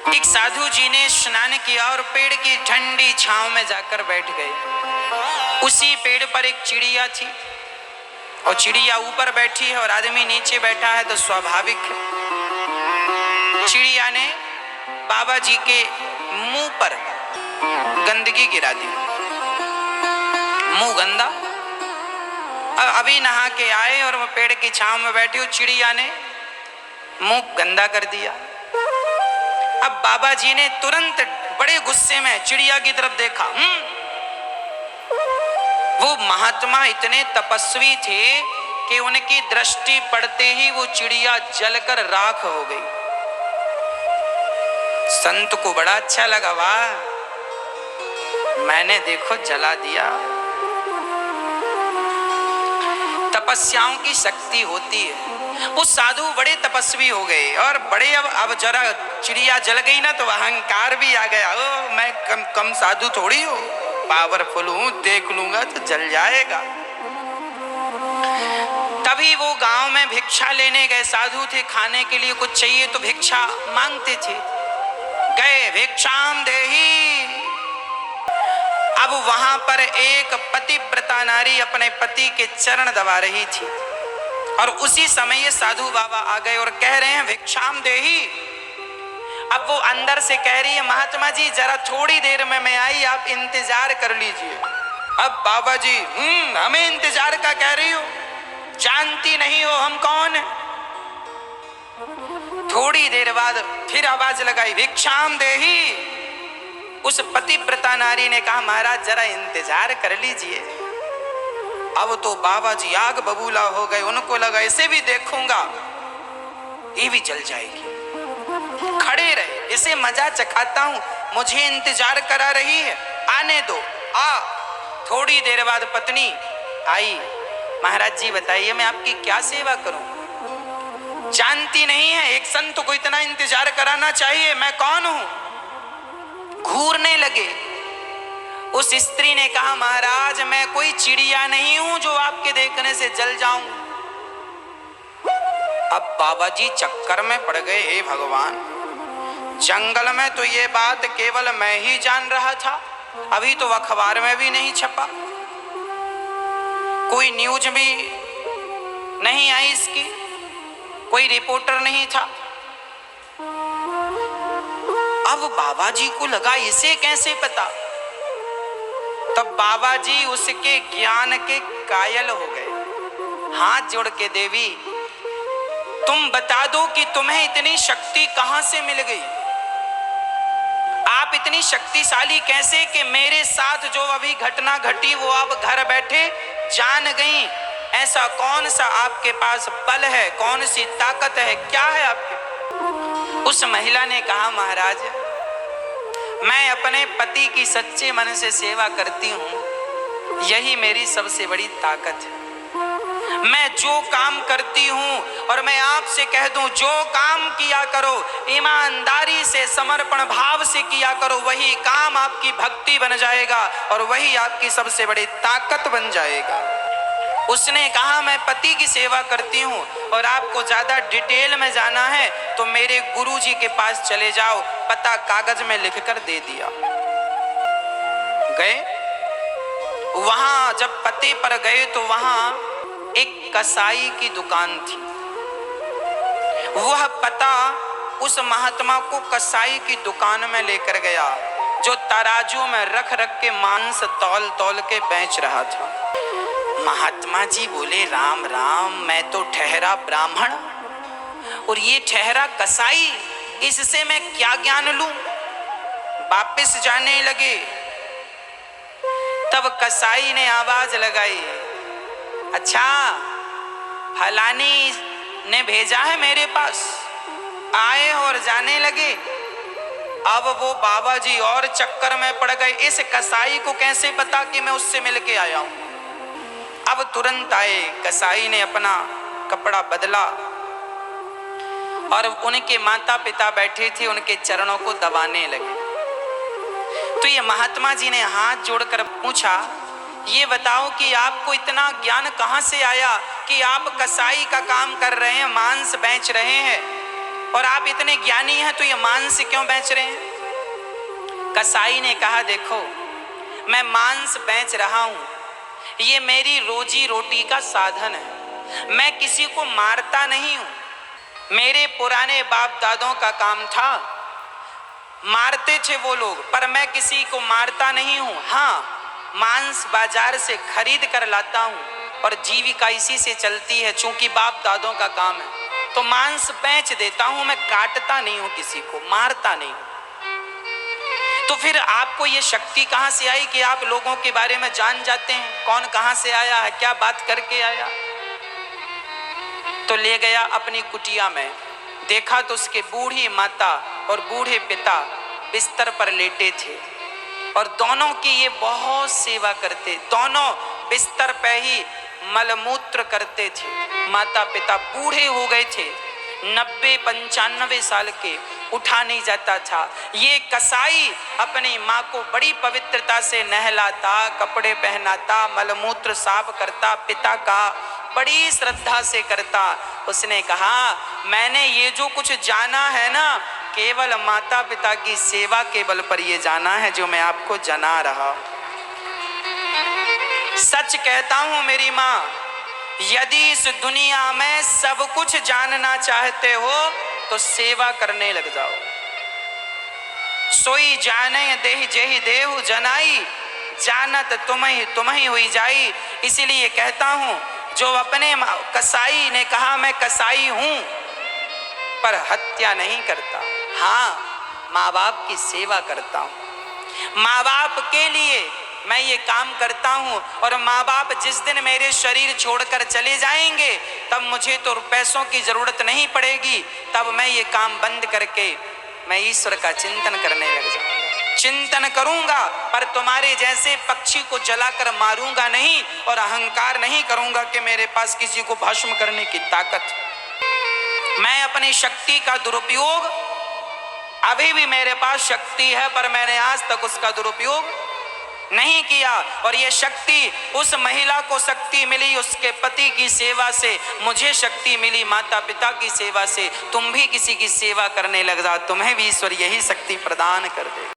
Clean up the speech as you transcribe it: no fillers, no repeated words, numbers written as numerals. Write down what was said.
एक साधु जी ने स्नान किया और पेड़ की ठंडी छांव में जाकर बैठ गए। उसी पेड़ पर एक चिड़िया थी और चिड़िया ऊपर बैठी है और आदमी नीचे बैठा है, तो स्वाभाविक है चिड़िया ने बाबा जी के मुंह पर गंदगी गिरा दी। मुंह गंदा, अभी नहा के आए और वो पेड़ की छांव में बैठी, चिड़िया ने मुंह गंदा कर दिया। अब बाबा जी ने तुरंत बड़े गुस्से में चिड़िया की तरफ देखा। वो महात्मा इतने तपस्वी थे कि उनकी दृष्टि पड़ते ही वो चिड़िया जलकर राख हो गई। संत को बड़ा अच्छा लगा, वाह, मैंने देखो जला दिया। तपस्याओं की शक्ति होती है। वो साधु बड़े तपस्वी हो गए और बड़े, अब जरा चिड़िया जल गई ना तो अहंकार भी आ गया। ओ, मैं कम साधु थोड़ी हूँ, पावरफुल हूँ, देख लूंगा तो जल जाएगा। तभी वो गांव में भिक्षा लेने गए। साधु थे, खाने के लिए कुछ चाहिए तो भिक्षा मांगते थे। गए, भिक्षाम देही। अब वहां पर एक पतिव्रता नारी अपने पति के चरण दबा रही थी और उसी समय ये साधु बाबा आ गए और कह रहे हैं भिक्षाम देही। अब वो अंदर से कह रही है, महात्मा जी जरा थोड़ी देर में मैं आई, आप इंतजार कर लीजिए। अब बाबा जी, हमें इंतजार का कह रही हो, जानती नहीं हो हम कौन है? थोड़ी देर बाद फिर आवाज लगाई, भिक्षाम देही। उस पतिव्रता नारी ने कहा, महाराज जरा इंतजार कर लीजिए। अब तो बाबा जी आग बबूला हो गए। उनको लगा इसे भी देखूंगा, ये भी जल जाएगी। खड़े रहे, इसे मजा चखाता हूं, मुझे इंतजार करा रही है, आने दो। थोड़ी देर बाद पत्नी आई, महाराज जी बताइए मैं आपकी क्या सेवा करूं? जानती नहीं है, एक संत को इतना इंतजार कराना चाहिए, मैं कौन हूं? घूरने लगे। उस स्त्री ने कहा, महाराज मैं कोई चिड़िया नहीं हूं जो आपके देखने से जल जाऊं। अब बाबा जी चक्कर में पड़ गए, हे भगवान, जंगल में तो ये बात केवल मैं ही जान रहा था, अभी तो अखबार में भी नहीं छपा, कोई न्यूज भी नहीं आई इसकी, कोई रिपोर्टर नहीं था। अब बाबा जी को लगा इसे कैसे पता? तब बाबा जी उसके ज्ञान के कायल हो गए। हाथ जोड़ के, देवी तुम बता दो कि तुम्हें इतनी शक्ति कहां से मिल गई? आप इतनी शक्तिशाली कैसे कि मेरे साथ जो अभी घटना घटी वो आप घर बैठे जान गई? ऐसा कौन सा आपके पास बल है, कौन सी ताकत है, क्या है आपके? उस महिला ने कहा, महाराज मैं अपने पति की सच्चे मन से सेवा करती हूँ, यही मेरी सबसे बड़ी ताकत है। मैं जो काम करती हूँ और मैं आपसे कह दूं जो काम किया करो ईमानदारी से, समर्पण भाव से किया करो, वही काम आपकी भक्ति बन जाएगा और वही आपकी सबसे बड़ी ताकत बन जाएगा। उसने कहा, मैं पति की सेवा करती हूँ और आपको ज्यादा डिटेल में जाना है तो मेरे गुरुजी के पास चले जाओ, पता कागज में लिखकर दे दिया। गए, वहां जब पते पर गए तो वहां एक कसाई की दुकान थी। वह पता उस महात्मा को कसाई की दुकान में लेकर गया, जो तराजू में रख रख के मांस तौल तौल के बेच रहा था। महात्मा जी बोले, राम राम, मैं तो ठहरा ब्राह्मण और ये ठहरा कसाई, इससे मैं क्या ज्ञान लूं? वापिस जाने लगे। तब कसाई ने आवाज लगाई, अच्छा फलानी ने भेजा है मेरे पास। आए और जाने लगे। अब वो बाबा जी और चक्कर में पड़ गए, इस कसाई को कैसे पता कि मैं उससे मिलके आया हूं? अब तुरंत आए, कसाई ने अपना कपड़ा बदला और उनके माता पिता बैठे थे, उनके चरणों को दबाने लगे। तो ये महात्मा जी ने हाथ जोड़कर पूछा, ये बताओ कि आपको इतना ज्ञान कहां से आया कि आप कसाई का काम कर रहे हैं, मांस बेच रहे हैं? और आप इतने ज्ञानी हैं तो ये मांस क्यों बेच रहे हैं? कसाई ने कहा, देखो मैं मांस बेच रहा हूं, ये मेरी रोजी रोटी का साधन है, मैं किसी को मारता नहीं हूं। मेरे पुराने बाप दादों का काम था, मारते थे वो लोग, पर मैं किसी को मारता नहीं हूं। हाँ, मांस बाजार से खरीद कर लाता हूं और जीविका इसी से चलती है, चूंकि बाप दादों का काम है तो मांस बेच देता हूं, मैं काटता नहीं हूं, किसी को मारता नहीं हूं। तो फिर आपको ये शक्ति कहां से आई कि आप लोगों के बारे में जान जाते हैं? कौन कहां से आया है, क्या बात करके आया? तो ले गया अपनी कुटिया में, देखा तो उसके बूढ़ी माता और बूढ़े पिता बिस्तर पर लेटे थे और दोनों की ये बहुत सेवा करते, दोनों बिस्तर पे ही मलमूत्र करते थे। माता पिता बूढ़े हो गए थे, 90-95 साल के, उठा नहीं जाता था। ये कसाई अपनी माँ को बड़ी पवित्रता से नहलाता, कपड़े पहनाता, मलमूत्र साफ करता, पिता का बड़ी श्रद्धा से करता। उसने कहा, मैंने ये जो कुछ जाना है ना, केवल माता पिता की सेवा के बल पर ये जाना है जो मैं आपको जना रहा हूं। सच कहता हूं मेरी मां, यदि इस दुनिया में सब कुछ जानना चाहते हो तो सेवा करने लग जाओ। सोई जाने देह जेहि देहु जनाई, जानत तुम्ही हुई जाई। इसीलिए कहता हूं, जो अपने कसाई ने कहा मैं कसाई हूं पर हत्या नहीं करता, हाँ माँ बाप की सेवा करता हूं, माँ बाप के लिए मैं ये काम करता हूं। और माँ बाप जिस दिन मेरे शरीर छोड़कर चले जाएंगे तब मुझे तो पैसों की जरूरत नहीं पड़ेगी, तब मैं ये काम बंद करके मैं ईश्वर का चिंतन करने लग जाऊंगा। चिंतन करूंगा पर तुम्हारे जैसे पक्षी को जलाकर मारूंगा नहीं और अहंकार नहीं करूंगा कि मेरे पास किसी को भस्म करने की ताकत। मैं अपनी शक्ति का दुरुपयोग, अभी भी मेरे पास शक्ति है पर मैंने आज तक उसका दुरुपयोग नहीं किया। और ये शक्ति उस महिला को शक्ति मिली उसके पति की सेवा से, मुझे शक्ति मिली माता पिता की सेवा से। तुम भी किसी की सेवा करने लग जाओ, तुम्हें भी ईश्वर यही शक्ति प्रदान कर दे।